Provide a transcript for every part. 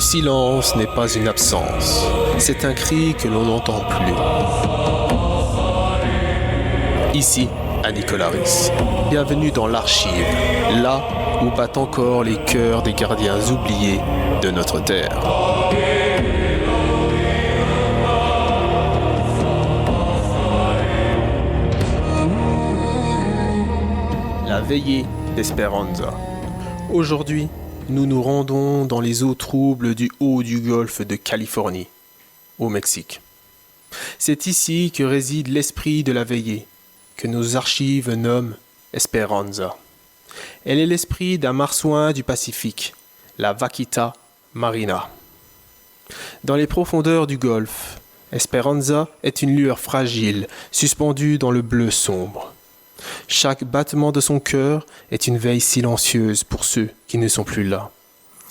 silence n'est pas une absence, c'est un cri que l'on n'entend plus. Ici, à Nicolaris, bienvenue dans l'Archive, là où battent encore les cœurs des gardiens oubliés de notre terre. La veillée d'Esperanza. Aujourd'hui, nous nous rendons dans les eaux troubles du haut du golfe de Californie, au Mexique. C'est ici que réside l'esprit de la veillée, que nos archives nomment Esperanza. Elle est l'esprit d'un marsouin du Pacifique, la Vaquita marina. Dans les profondeurs du golfe, Esperanza est une lueur fragile, suspendue dans le bleu sombre. Chaque battement de son cœur est une veille silencieuse pour ceux qui ne sont plus là.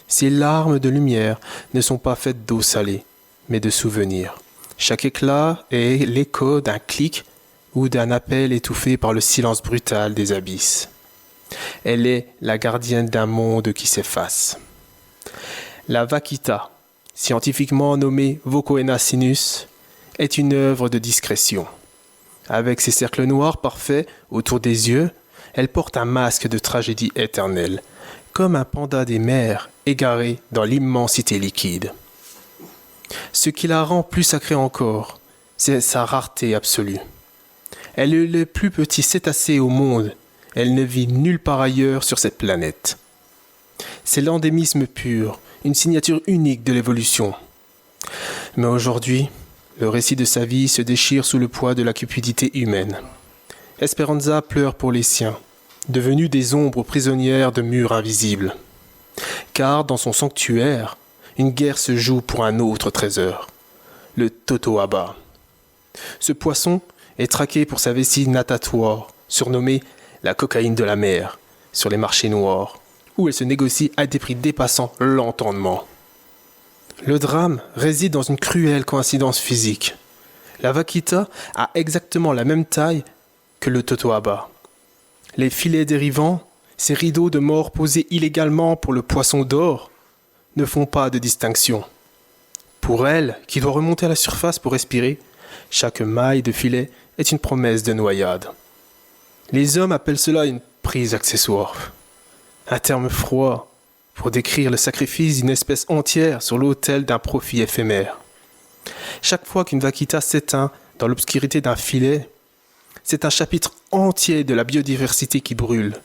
Ses larmes de lumière ne sont pas faites d'eau salée, mais de souvenirs. Chaque éclat est l'écho d'un clic ou d'un appel étouffé par le silence brutal des abysses. Elle est la gardienne d'un monde qui s'efface. La Vaquita, scientifiquement nommée Vocoena sinus, est une œuvre de discrétion. Avec ses cercles noirs parfaits autour des yeux, elle porte un masque de tragédie éternelle, comme un panda des mers égaré dans l'immensité liquide. Ce qui la rend plus sacrée encore, c'est sa rareté absolue. Elle est le plus petit cétacé au monde, elle ne vit nulle part ailleurs sur cette planète. C'est l'endémisme pur, une signature unique de l'évolution. Mais aujourd'hui, le récit de sa vie se déchire sous le poids de la cupidité humaine. Esperanza pleure pour les siens, devenus des ombres prisonnières de murs invisibles. Car dans son sanctuaire, une guerre se joue pour un autre trésor, le Totoaba. Ce poisson est traqué pour sa vessie natatoire, surnommée la cocaïne de la mer, sur les marchés noirs, où elle se négocie à des prix dépassant l'entendement. Le drame réside dans une cruelle coïncidence physique. La Vaquita a exactement la même taille que le Totoaba. Les filets dérivants, ces rideaux de mort posés illégalement pour le poisson d'or, ne font pas de distinction. Pour elle, qui doit remonter à la surface pour respirer, chaque maille de filet est une promesse de noyade. Les hommes appellent cela une prise accessoire. Un terme froid pour décrire le sacrifice d'une espèce entière sur l'autel d'un profit éphémère. Chaque fois qu'une vaquita s'éteint dans l'obscurité d'un filet, c'est un chapitre entier de la biodiversité qui brûle,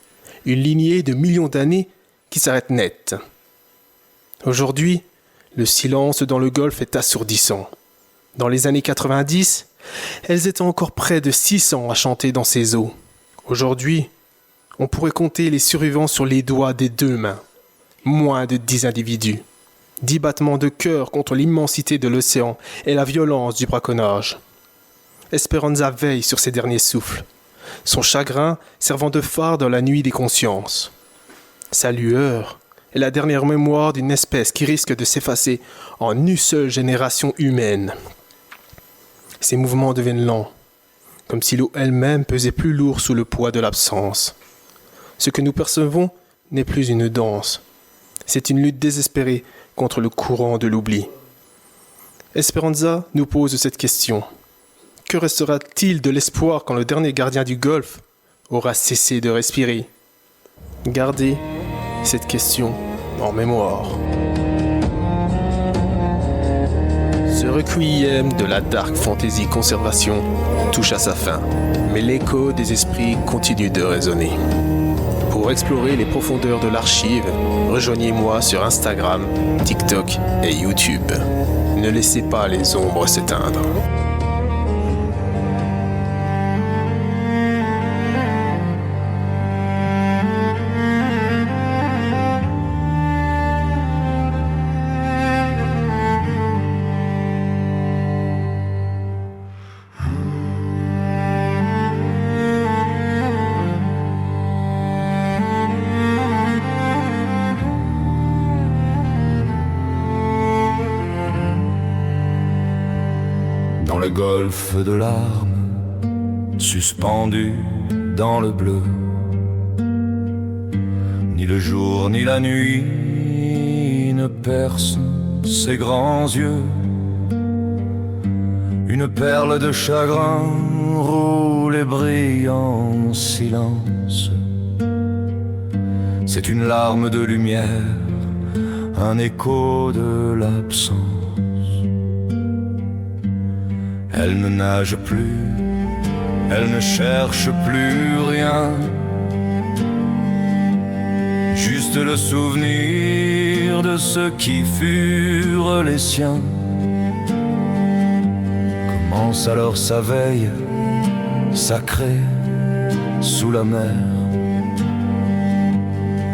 une lignée de millions d'années qui s'arrête net. Aujourd'hui, le silence dans le golfe est assourdissant. Dans les années 90, elles étaient encore près de 600 à chanter dans ces eaux. Aujourd'hui, on pourrait compter les survivants sur les doigts des deux mains. Moins de 10 individus. 10 battements de cœur contre l'immensité de l'océan et la violence du braconnage. Esperanza veille sur ses derniers souffles, son chagrin servant de phare dans la nuit des consciences. Sa lueur est la dernière mémoire d'une espèce qui risque de s'effacer en une seule génération humaine. Ses mouvements deviennent lents, comme si l'eau elle-même pesait plus lourd sous le poids de l'absence. Ce que nous percevons n'est plus une danse. C'est une lutte désespérée contre le courant de l'oubli. Esperanza nous pose cette question. Que restera-t-il de l'espoir quand le dernier gardien du golfe aura cessé de respirer? Gardez cette question en mémoire. Ce requiem de la dark fantasy conservation touche à sa fin, mais l'écho des esprits continue de résonner. Pour explorer les profondeurs de l'archive, rejoignez-moi sur Instagram, TikTok et YouTube. Ne laissez pas les ombres s'éteindre. Le golfe de larmes, suspendu dans le bleu. Ni le jour ni la nuit ne percent ses grands yeux. Une perle de chagrin roule et brille en silence. C'est une larme de lumière, un écho de l'absence. Elle ne nage plus, elle ne cherche plus rien, juste le souvenir de ceux qui furent les siens. Commence alors sa veille sacrée sous la mer,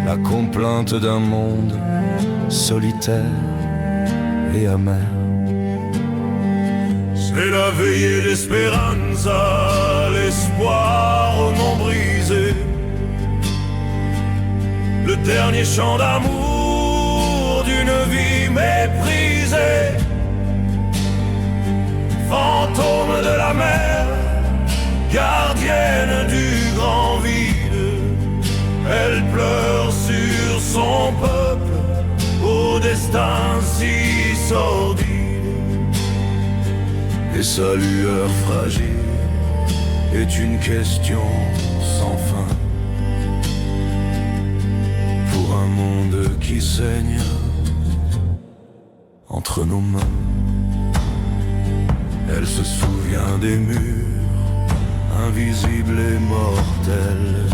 la complainte d'un monde solitaire et amer. C'est la veillée d'Espéranza, l'espoir au nom brisé, le dernier chant d'amour d'une vie méprisée. Fantôme de la mer, gardienne du grand vide, elle pleure sur son peuple au destin si sordide. Et sa lueur fragile est une question sans fin, pour un monde qui saigne entre nos mains. Elle se souvient des murs invisibles et mortels,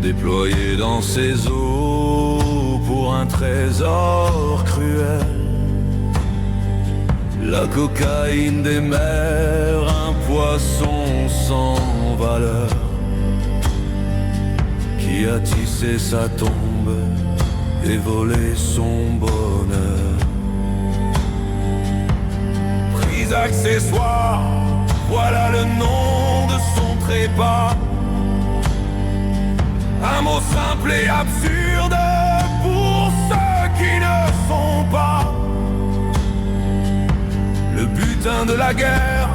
déployés dans ses eaux pour un trésor cruel. La cocaïne des mers, un poisson sans valeur, qui a tissé sa tombe et volé son bonheur. Prise accessoire, voilà le nom de son trépas. Un mot simple et absurde pour ceux qui ne sont pas. Le butin de la guerre,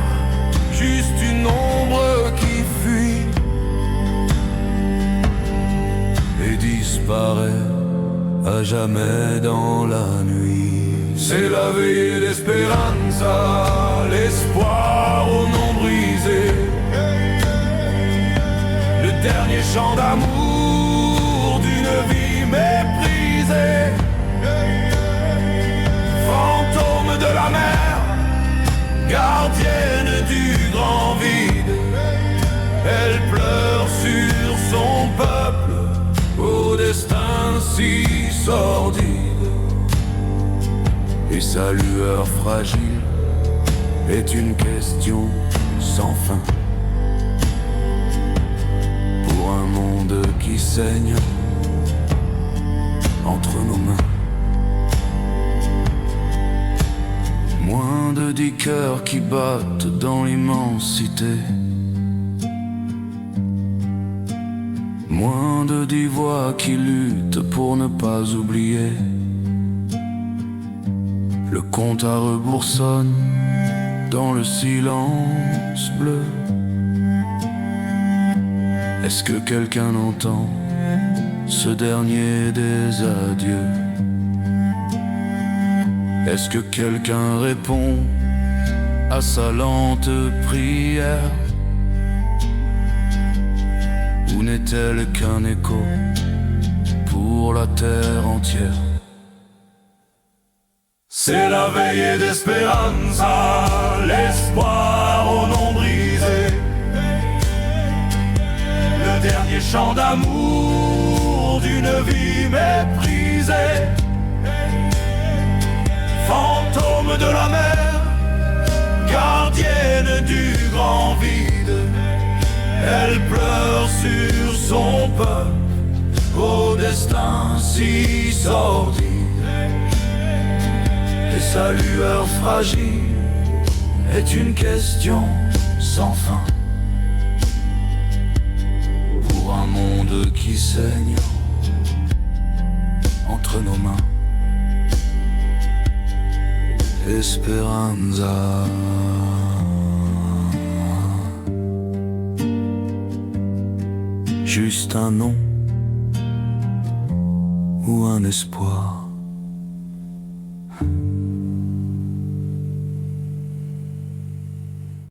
juste une ombre qui fuit et disparaît à jamais dans la nuit. C'est la veillée d'Espéranza, l'espoir au nom brisé, le dernier chant d'amour d'une vie méprisée. Fantôme de la mer, gardienne du grand vide, elle pleure sur son peuple au destin si sordide. Et sa lueur fragile est une question sans fin, pour un monde qui saigne entre nos mains. Moins de 10 cœurs qui battent dans l'immensité, moins de 10 voix qui luttent pour ne pas oublier. Le compte à rebours sonne dans le silence bleu. Est-ce que quelqu'un entend ce dernier des adieux? Est-ce que quelqu'un répond à sa lente prière? Ou n'est-elle qu'un écho pour la terre entière? C'est la veillée d'Espéranza, l'espoir au nom brisé, le dernier chant d'amour d'une vie méprisée. Fantôme de la mer, gardienne du grand vide, elle pleure sur son peuple au destin si sordide. Et sa lueur fragile est une question sans fin, pour un monde qui saigne entre nos mains. Esperanza. Juste un nom ou un espoir.